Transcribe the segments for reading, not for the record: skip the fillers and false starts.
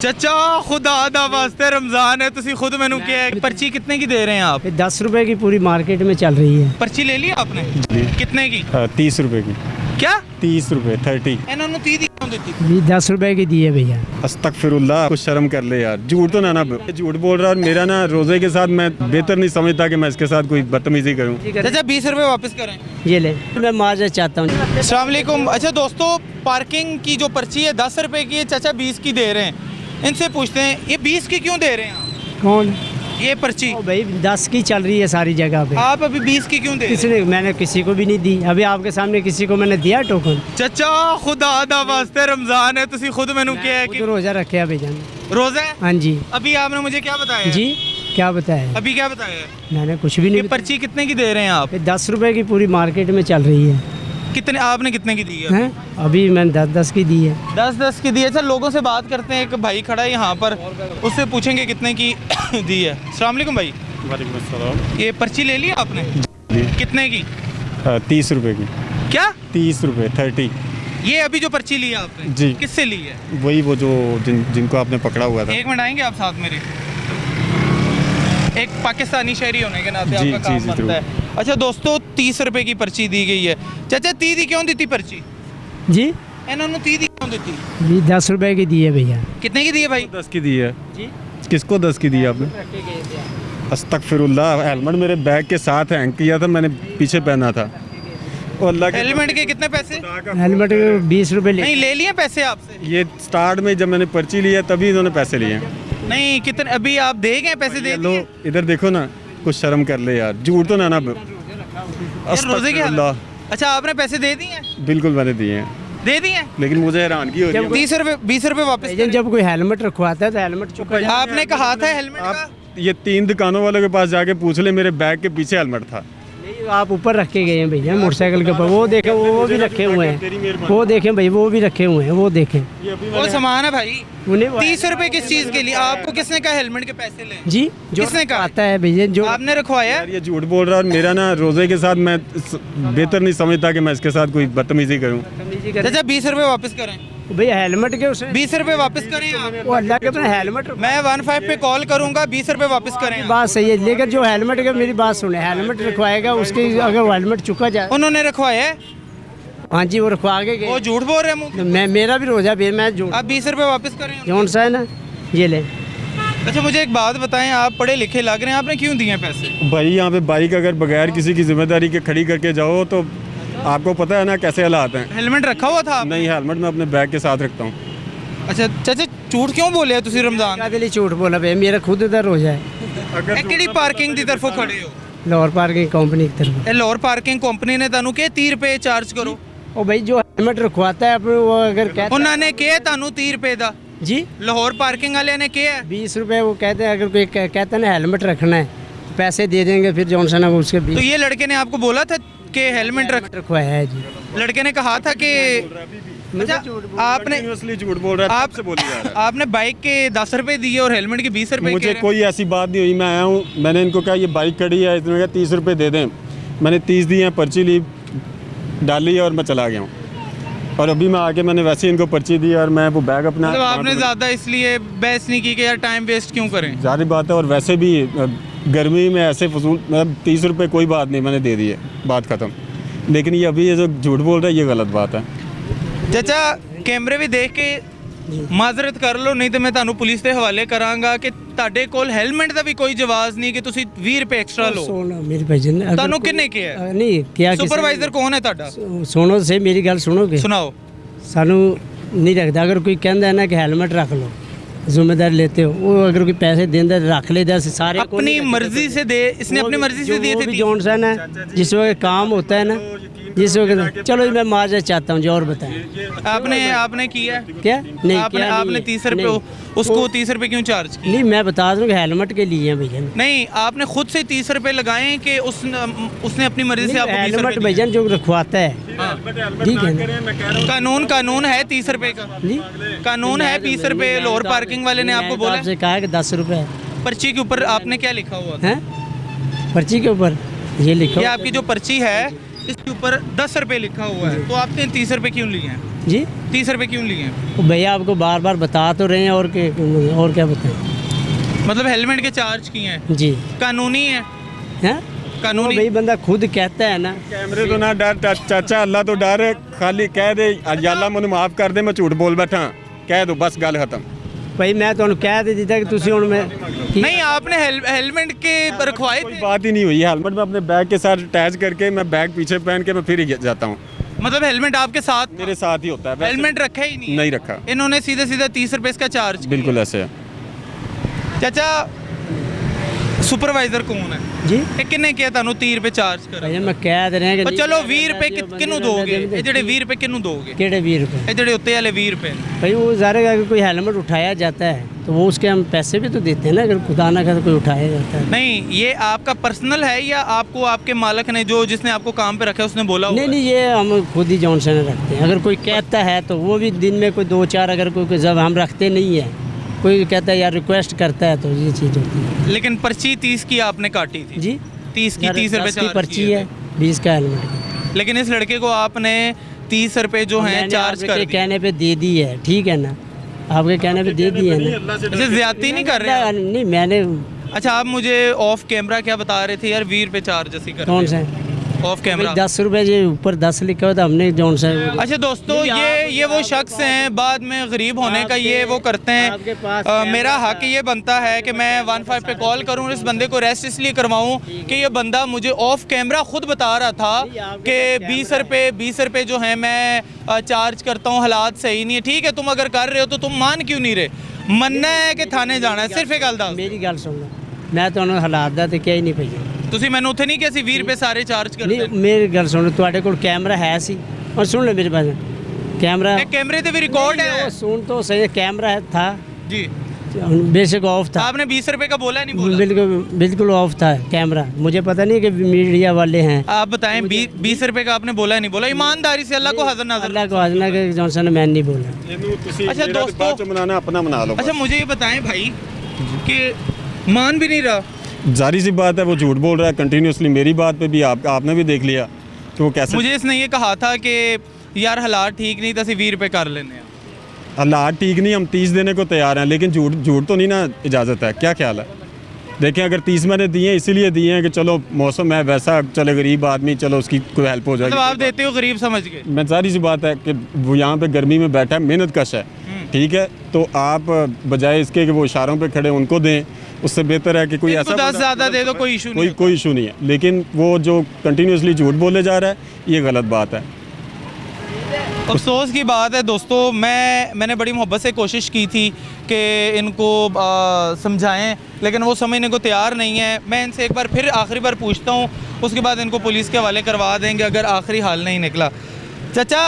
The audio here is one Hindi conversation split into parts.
चाचा खुदा दा वास्ते रमजान है तुसी खुद मैनू क्या है पर्ची कितने की दे रहे हैं आप? 10 रुपए की पूरी मार्केट में चल रही है। पर्ची ले ली आपने? कितने की? 30 रुपए की। क्या 30 रुपए 30। इन्होंने 30 क्यों देती? भी 10 रुपए की दी है भैया। अस्तगफिरुल्लाह, कुछ शर्म कर ले यार। झूठ तो ना झूठ बोल रहा। और मेरा ना रोजे के साथ मैं बेहतर नहीं समझता कि मैं इसके साथ कोई बदतमीजी करूं। चाचा 20 रुपए वापस करें। ये ले, मैं माजरत चाहता हूँ। अस्सलाम वालेकुम। अच्छा दोस्तों, पार्किंग की जो पर्ची है 10 रुपए की है, चाचा 20 की दे रहे हैं। इनसे पूछते हैं ये 20 की क्यों दे रहे हैं आप? कौन? ये पर्ची ओ भाई 10 की चल रही है सारी जगह पे। आप अभी 20 की क्यों दे रहे हैं? किसने? मैंने किसी को भी नहीं दी। अभी आपके सामने किसी को मैंने दिया टोकन। चाचा खुदा दा वास्ते रमजान है तुसी खुद मैनू क्या है कि खुद रोजा रखे अभी जान। रोजा है? हाँ जी। अभी आपने मुझे क्या बताया? जी क्या बताया? अभी क्या बताया? मैंने कुछ भी ये नहीं। पर्ची कितने की दे रहे हैं आप? 10 रुपए की पूरी मार्केट में चल रही है। कितने आपने कितने की दी है? हैं? अभी मैंने 10 की दी है। 10 की दी है। सर लोगों से बात करते हैं। एक भाई खड़ा है यहाँ पर, उससे पूछेंगे कितने की दी है। अस्सलाम वालेकुम भाई। वालेकुम अस्सलाम। ये पर्ची ले ली आपने? कितने की? 30 रुपए की। क्या 30 रुपए 30। ये अभी जो पर्ची ली है आपने जी। किससे ली है? वही वो जो जिनको आपने पकड़ा हुआ था। एक मिनट आएंगे आप साथ मेरे? एक पाकिस्तानी शहरी होने के नाते जी, आपका काम जी, बनता है। अच्छा दोस्तों, 30 रुपए की पर्ची दी गई है। चाचा 30 क्यों दी थी पर्ची? जी इन्होंने 30 क्यों दी थी? भी 10 रुपए की दी है भैया। कितने की दी है भाई? 10 की दी है। जी किसको 10 की दी है आपने? अस्तगफिरुल्लाह, हेलमेट मेरे बैग के साथ हैंग किया था, मैंने पीछे पहना था। और अल्लाह के हेलमेट के कितने पैसे? हेलमेट के 20 रुपए ले। नहीं ले लिए पैसे आपसे? ये स्टार्ट में जब मैंने पर्ची लिया तभी इन्होंने पैसे लिए। नहीं कितने अभी आप दे गए पैसे? दे लो दिए? इधर देखो ना, कुछ शर्म कर ले यार। झूठ तो ना यार रोजे की हालत। अस्तगफिरुल्लाह। अच्छा आपने पैसे दे दिए? बिल्कुल मैंने दिए हैं, दे दिए? लेकिन मुझे हैरानगी हो रही है। 30 रुपए 20 रुपए वापस भाईजान जब कोई हेलमेट रखवाता है तो हेलमेट चुका जाता आपने कहा था हेलमेट का? आप ये 3 दुकानों वालों के पास जाके पूछ ले, मेरे बैग के पीछे हेलमेट था। है। आप ऊपर रख के गए हैं भैया मोटरसाइकिल के ऊपर। वो देखें, वो भी रखे हुए हैं। वो देखें भाई, वो भी रखे हुए हैं। वो देखें वो सामान है भाई। उन्हें 30 रुपए किस चीज के लिए? आपको किसने कहा हेलमेट के पैसे लें? जी जो किसने कहा? आता है भैया जो आपने रखवाया? यार ये झूठ बोल रहा है। और मेरा ना रोजे के साथ मैं बेहतर नहीं समझता कि मैं इसके साथ कोई बदतमीजी करूं। चाचा 20 रुपए वापस करें। भैया हेलमेट के उसे 20 रुपए वापस करें आप। वो अल्लाह के अपना हेलमेट। मैं 15 पे कॉल करूंगा, 20 रुपए वापस करें आप। बात सही है, लेकिन जो हेलमेट का, मेरी बात सुने, हेलमेट रखवाएगा उसके, अगर वो हेलमेट चुका जाए। उन्होंने रखवाया है? हाँ जी, वो रखवा के वो गए। झूठ बोल रहे हैं मुंह पे। मैं मेरा भी रोजा भी मैं जो आप 20 रुपए वापस करें। जौन सा है ना, ये ले। अच्छा मुझे एक बात बताएं, आप पढ़े लिखे लग रहे हैं, आपने क्यों दिए पैसे? भाई यहाँ पे बाइक अगर बगैर किसी की जिम्मेदारी के खड़ी करके जाओ तो आपको पता है ना कैसे हालात हैं। हेलमेट रखा हुआ था आपने? नहीं, हेलमेट मैं अपने बैग के साथ रखता हूँ। अच्छा चाचा झूठ क्यों बोले तुसी रमजान? क्या लिए झूठ बोला भैया? मेरा खुद इधर रोजा है। ਇਹ ਕਿਹੜੀ ਪਾਰਕਿੰਗ ਦੀ ਤਰਫੋਂ ਖੜੇ ਹੋ? लाहौर पार्किंग कंपनी की तरफ। ਇਹ ਲਾਹੌਰ ਪਾਰਕਿੰਗ ਕੰਪਨੀ ਨੇ ਤੁਹਾਨੂੰ ਕਿਹਾ 30 ਰੁਪਏ ਚਾਰਜ ਕਰੋ। ओ भाई जो हेलमेट रखवाता है अपने, वो अगर कहता ਉਹਨਾਂ ਨੇ ਕਿਹਾ ਤੁਹਾਨੂੰ 30 ਰੁਪਏ ਦਾ। जी ਲਾਹੌਰ ਪਾर्किंग वाले ने किया है। 20 रुपए वो कहते हैं, अगर कोई कहता है ना हेलमेट रखना है तो पैसे दे देंगे, फिर जौन सा ना वो उसके तो 20 ये लड़के ने आपको बोला था कि हेलमेट रख? रखवाया है जी। लड़के ने कहा था कि अच्छा आपने कंटिन्यूअसली झूठ बोल रहा है, आप आपसे बोली जा रहा है। आपने बाइक के 10 रुपए दिए और हेलमेट के 20 रुपए मुझे कोई ऐसी बात नहीं हुई। मैं आया हूँ, मैंने इनको कहा ये बाइक खड़ी है, इसने कहा 30 रुपए दे दें। मैंने 30 दिए हैं, पर्ची ली, डाली है और मैं चला गया हूँ। और अभी मैं आके मैंने वैसे ही इनको पर्ची दी और मैं वो बैग अपना मतलब आपने ज़्यादा इसलिए बहस नहीं की कि यार टाइम वेस्ट क्यों करें? जारी बात है। और वैसे भी गर्मी में ऐसे फजूल, मतलब 30 रुपए कोई बात नहीं, मैंने दे दिए, बात ख़त्म। लेकिन ये अभी ये जो झूठ बोल रहा है ये गलत बात है। ਚਾਚਾ ਕੈਮਰੇ ਵੀ ਦੇਖ ਕੇ ਮਾਜ਼ਰਤ ਕਰ ਲਓ, ਨਹੀਂ ਤੇ ਮੈਂ ਤੁਹਾਨੂੰ ਪੁਲਿਸ ਦੇ ਹਵਾਲੇ ਕਰਾਂਗਾ ਕਿ ਤੁਹਾਡੇ ਕੋਲ ਹੈਲਮਟ ਦਾ ਵੀ ਕੋਈ ਜਵਾਜ਼ ਨਹੀਂ ਕਿ ਤੁਸੀਂ 20 ਰੁਪਏ ਐਕਸਟਰਾ ਲਓ। सुनो मेरी भाईजान, अगर ਤੁਹਾਨੂੰ कोई- ਕਿੰਨੇ ਕਿਹਾ? नहीं क्या किसी- ਸੁਪਰਵਾਈਜ਼ਰ ਕੌਣ ਹੈ ਤੁਹਾਡਾ? सुनो से मेरी गल सुनोगे? ਸੁਣਾਓ। सानू नहीं रखता। अगर कोई कहता है ना कि हेलमेट रख लो, जिम्मेदारी लेते हो, वो अगर कोई पैसे देंदा रख लेता है। सारे को अपनी नहीं रखते। मर्जी से दे, इसने अपनी मर्जी से दिए वो थे भी 30। जौन सा ना जिस वक्त काम होता है ना, जिस वक्त चलो मैं माजरत चाहता हूँ जी, और बताएं आपने किया? क्या? नहीं आपने क्या आपने नहीं है। 30 रुपए नहीं। उसको 30 रुपए क्यों चार्ज किया? नहीं, मैं बता दूँ कि हेलमेट के लिए हैं भैया। नहीं आपने खुद से 30 रुपए लगाए कि उसने अपनी मर्जी से आपको 20 रुपए हेलमेट दिए? भैया जो रखवाता है, हाँ। ठीक है ना? कानून है 30 रुपए का। जी कानून है 20 रुपए। लाहौर पार्किंग वाले ने आपको बोला? आपसे कहा कि 10 रुपए पर्ची के ऊपर आपने क्या लिखा हुआ था? है पर्ची के ऊपर ये लिखो। ये आपकी जो पर्ची है इसके ऊपर 10 रुपए लिखा हुआ है, तो आपने 30 रुपए क्यों लिए हैं? जी 30 रुपए क्यों लिए हैं? वो भैया आपको बार बार बता तो रहे हैं, और क्या बताएं। मतलब हेलमेट के चार्ज किए हैं, जी कानूनी है? हैं कानूनी भाई बंदा खुद कहता है ना। कैमरे तो ना डर चाचा, अल्लाह तो डर, खाली कह दे या अल्लाह मैनू माफ कर दे, मैं झूठ बोल बैठा, कह दो बस, गल खत्म। भाई मैं तो कह दे दिता कि तुसी हुण मैं नहीं, आपने हेलमेट के रखवाए कोई थे? बात ही नहीं हुई है। हेलमेट मैं अपने बैग के साथ अटैच करके, मैं बैग पीछे पहन के मैं फिर ही जाता हूँ। मतलब हेलमेट आपके साथ? मेरे साथ ही होता है। वैसे हेलमेट रखा ही नहीं? नहीं रखा। इन्होंने सीधे सीधे 30 रुपए इसका चार्ज किया। बिल्कुल ऐसे है। चाचा सुपरवाइजर कौन है? जी ਇਹ ਕਿੰਨੇ ਕਿਹਾ ਤੁਹਾਨੂੰ 30 ਰੁਪਏ ਚਾਰਜ ਕਰ? भैया मैं कह दे रहे हैं कि ਪਰ नहीं ਚਲੋ कह 20 रहे, ਰੁਪਏ जो बंदे ਕਿਹਨੂੰ रहते ਦੋਗੇ? हैं, ਇਹ ਜਿਹੜੇ 20 ਰੁਪਏ ਕਿਹਨੂੰ ਦੋਗੇ? केड़े 20 रुपए? ਇਹ ਜਿਹੜੇ ਉੱਤੇ वाले 20 ਰੁਪਏ ਨੇ। भाई वो ज़ाहिर है कि कोई हेलमेट उठाया जाता है तो वो उसके हम पैसे भी तो देते हैं ना, अगर खुदा ना करे कोई उठाया जाता है। नहीं, ये आपका पर्सनल है या आपको आपके मालिक ने जो जिसने आपको काम पे रखा है उसने बोला हुआ नहीं है? नहीं, ये हम खुद ही जॉन से रखते हैं। अगर कोई कहता है तो वो भी दिन में कोई 2-4, अगर कोई जब हम रखते नहीं है, कोई कहता है यार रिक्वेस्ट करता है तो ये चीज़ होती है। लेकिन पर्ची 30 की आपने काटी थी? जी 30 की, 30 रुपए 10 की चार्ज पर्ची किए है, थे। 20 का हेलमेट की। लेकिन इस लड़के को आपने 30 रुपए जो हैं मैंने चार्ज आपके कर दिए। कहने पे दे दी है, ठीक है ना, आपके कहने पे दे दी है ना। अच्छा, ज्यादती नहीं कर रहे आप? नहीं मैंने अच्छा, आप मुझे ऑफ कैमरा क्या बता रहे थे यार, 20 रुपए चार्ज ऐसी कर कौन सा ऑफ कैमरा? 10 रुपए जो ऊपर 10 लिखा हुआ था हमने जॉन से। अच्छा दोस्तों, ये वो शख्स हैं बाद में गरीब होने का ये वो करते आपके पास हैं। मेरा हक ये बनता है कि मैं 15 पे कॉल करूं और इस बंदे को अरेस्ट इसलिए करवाऊं कि ये बंदा मुझे ऑफ कैमरा खुद बता रहा था कि 20 रुपए जो हैं मैं चार्ज करता हूं, हालात सही नहीं है। ठीक है, तुम अगर कर रहे हो तो तुम मान क्यों नहीं रहे? मनना है कि थाने जाना है, सिर्फ एक गल दस। मेरी गल सुन लो, मैं ਤੁਹਾਨੂੰ ਹਾਲਾਤ ਦਾ ਤੇ ਕਿਹਾ ਹੀ ਨਹੀਂ ਪਈ। ਤੁਸੀਂ ਮੈਨੂੰ ਉੱਥੇ ਨਹੀਂ ਕਿ ਅਸੀਂ 20 ਰੁਪਏ ਸਾਰੇ ਚਾਰਜ ਕਰਦੇ ਨਹੀਂ ਮੇਰੀ ਗੱਲ ਸੁਣੋ, ਤੁਹਾਡੇ ਕੋਲ ਕੈਮਰਾ ਹੈ ਸੀ, और सुन लो मेरी बात, कैमरा ਇਹ कैमरे ਤੇ ਵੀ रिकॉर्ड है। वो सुन तो सही, कैमरा था जी, बेशक ऑफ था। आपने 20 रुपए का बोला नहीं बोला? बिल्कुल बिल्कुल ऑफ था कैमरा, मुझे पता नहीं कि मीडिया वाले हैं। आप बताएं, 20 रुपए का आपने बोला नहीं बोला? ईमानदारी से अल्लाह को हाजिर नाज़िर। अल्लाह को हाजना के जॉनसन मैं नहीं बोला। अच्छा दोस्तों, बाद च मनाना अपना मना लो। अच्छा मुझे ये बताएं भाई कि मान भी नहीं रहा। जारी सी बात है, वो झूठ बोल रहा है कंटिन्यूसली। मेरी बात पे भी आपने भी देख लिया कि वो कैसे। मुझे इसने ये कहा था कि यार हालात ठीक नहीं तो ਅਸੀਂ 20 रुपए कर लेने हैं। हालात ठीक नहीं, हम 30 देने को तैयार हैं, लेकिन झूठ तो नहीं ना इजाज़त है। क्या ख्याल है? देखें, अगर 30 मैंने दिए हैं इसीलिए दिए हैं कि चलो मौसम है वैसा, चले गरीब आदमी, चलो उसकी कोई हेल्प हो मतलब जाएगी। आप देते हो गरीब समझ के? मैं जारी सी बात है कि वो यहाँ पे गर्मी में बैठा है, मेहनत कश है, ठीक है, तो आप बजाय इसके कि वो इशारों पे खड़े उनको दें, उससे बेहतर है कि कोई इनको ऐसा 10 बंदा- ज़्यादा दे दो, कोई इशू नहीं। कोई इशू नहीं है, लेकिन वो जो कंटिन्यूसली झूठ बोले जा रहा है ये गलत बात है। अफसोस की बात है दोस्तों, मैंने बड़ी मोहब्बत से कोशिश की थी कि इनको समझाएं, लेकिन वो समझने को तैयार नहीं है। मैं इनसे एक बार फिर आखिरी बार पूछता हूँ, उसके बाद इनको पुलिस के हवाले करवा देंगे अगर आखिरी हाल नहीं निकला। चाचा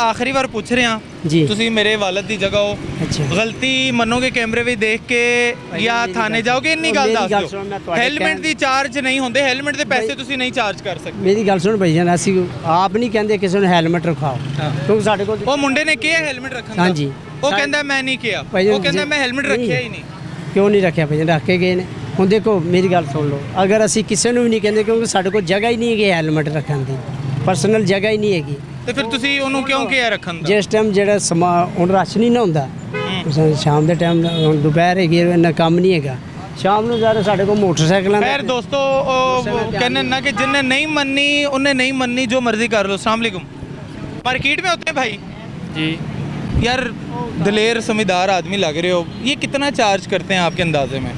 आखिरी बार पूछ रहे हैं जी। ਤੁਸੀਂ ਮੇਰੇ ਵਾਲਦ ਦੀ ਜਗ੍ਹਾ ਹੋ, अच्छा ਗਲਤੀ ਮੰਨੋਗੇ ਕੈਮਰੇ ਵਿੱਚ ਦੇਖ ਕੇ ਜਾਂ ਮੇਰੀ ਥਾਣੇ ਗੱਲ- ਜਾਓਗੇ? ਇੰਨੀ ਗੱਲ ਮੇਰੀ ਦੱਸ ਗੱਲ ਦਿਓ, ਸੁਣ, ਮੈਂ ਤੁਹਾਡੇ ਹੈਲਮਟ ਕਹਿਣ- ਦੀ ਚਾਰਜ ਨਹੀਂ ਹੁੰਦੇ, ਹੈਲਮਟ ਦੇ ਪੈਸੇ ਤੁਸੀਂ ਨਹੀਂ ਚਾਰਜ ਕਰ ਸਕਦੇ। मेरी गल सुन भैया, ਅਸੀਂ ਆਪ ਨਹੀਂ ਕਹਿੰਦੇ ਕਿਸੇ ਨੂੰ ਹੈਲਮਟ ਰਖਾਓ, ਕਿਉਂਕਿ ਸਾਡੇ ਕੋਲ ਉਹ ਮੁੰਡੇ ਨੇ ਕਿਹਾ ਹੈਲਮਟ ਰੱਖਣ ਦਾ? ਹਾਂਜੀ। ਉਹ ਕਹਿੰਦਾ ਮੈਂ ਨਹੀਂ ਕਿਹਾ, ਭਾਈ ਉਹ ਕਹਿੰਦਾ ਮੈਂ ਹੈਲਮਟ ਨਹੀਂ। ਰੱਖਿਆ ਹੀ ਨਹੀਂ। ਕਿਉਂ ਨਹੀਂ ਰੱਖਿਆ ਭਈਆ? ਰੱਖ ਕੇ ਗਏ ਨੇ। ਹੁਣ ਦੇਖੋ ਮੇਰੀ ਗੱਲ ਸੁਣ ਲਓ, ਅਗਰ ਅਸੀਂ ਕਿਸੇ ਨੂੰ ਵੀ ਨਹੀਂ ਕਹਿੰਦੇ, ਕਿਉਂਕਿ ਸਾਡੇ ਕੋਲ ਜਗ੍ਹਾ ਹੀ ਨਹੀਂ ਹੈਗੀ ਹੈਲਮਟ ਰੱਖਣ ਦੀ, ਪਰਸਨਲ ਜਗ੍ਹਾ ਹੀ ਨਹੀਂ ਹੈਗੀ। ਤੇ ਫਿਰ ਤੁਸੀਂ ਉਹਨੂੰ ਕਿਉਂ ਕਿਹਾ ਰੱਖਣ ਦਾ? ਜਿਸ ਟਾਈਮ ਜਿਹੜਾ ਸਮਾਂ ਹੁਣ ਰਸ਼ ਨਹੀਂ ਨਾ ਹੁੰਦਾ, ਸ਼ਾਮ ਦੇ ਟਾਈਮ, ਹੁਣ ਦੁਪਹਿਰ ਹੈਗੀ, ਇੰਨਾ ਕੰਮ ਨਹੀਂ ਹੈਗਾ, ਸ਼ਾਮ ਨੂੰ ਜ਼ਿਆਦਾ ਸਾਡੇ ਕੋਲ ਮੋਟਰਸਾਈਕਲਾਂ खैर दोस्तों, कहने ना कि जिनने नहीं मननी उन्हें नहीं मननी, जो मर्जी कर लो। अस्सलाम वालेकुम। मार्केट में होते हैं भाई जी। यार, दलेर समझदार आदमी लग रहे हो, ये कितना चार्ज करते हैं आपके अंदाजे में?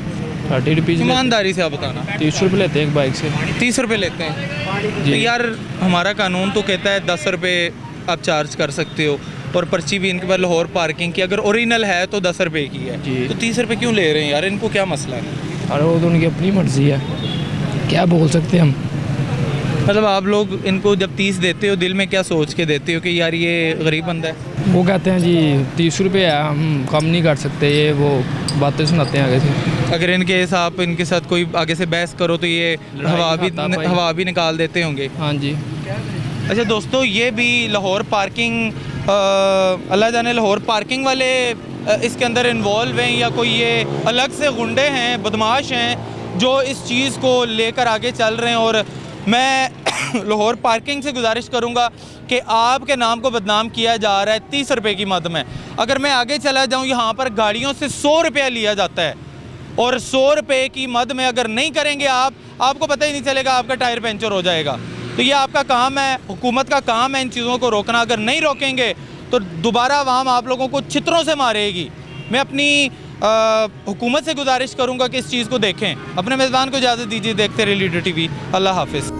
30 रुपीज़। ईमानदारी से आप बताना। 30 रुपये लेते हैं एक बाइक से। 30 रुपए लेते हैं? तो जी। यार हमारा कानून तो कहता है 10 रुपए आप चार्ज कर सकते हो, और पर्ची भी इनके पास लाहौर पार्किंग की अगर ओरिजिनल है तो 10 रुपए की है। जी। तो 30 रुपए क्यों ले रहे हैं यार? इनको क्या मसला है? और वो तो उनकी अपनी मर्ज़ी है, क्या बोल सकते हैं हम। मतलब आप लोग इनको जब 30 देते हो, दिल में क्या सोच के देते हो कि यार ये गरीब बंदा है? वो कहते हैं जी 30 रुपये है, हम कम नहीं कर सकते, ये वो बातें सुनाते हैं आगे से। अगर इनके आप इनके साथ कोई आगे से बहस करो तो ये हाथापाई। हवा भी निकाल देते होंगे। हाँ जी। अच्छा दोस्तों, ये भी लाहौर पार्किंग, अल्लाह जाने लाहौर पार्किंग वाले इसके अंदर इन्वॉल्व हैं या कोई ये अलग से गुंडे हैं, बदमाश हैं जो इस चीज़ को लेकर आगे चल रहे हैं और मैं लाहौर पार्किंग से गुजारिश करूंगा कि आपके नाम को बदनाम किया जा रहा है 30 रुपए की मद में। अगर मैं आगे चला जाऊं, यहाँ पर गाड़ियों से 100 रुपया लिया जाता है और 100 रुपये की मद में अगर नहीं करेंगे आपको पता ही नहीं चलेगा, आपका टायर पंचर हो जाएगा। तो ये आपका काम है, हुकूमत का काम है इन चीज़ों को रोकना। अगर नहीं रोकेंगे तो दोबारा आवाम आप लोगों को चित्रों से मारेगी। मैं अपनी हुकूमत से गुजारिश करूंगा कि इस चीज़ को देखें। अपने मेज़बान को इजाज़त दीजिए, देखते रहिए लीडर टीवी। अल्लाह हाफिज़।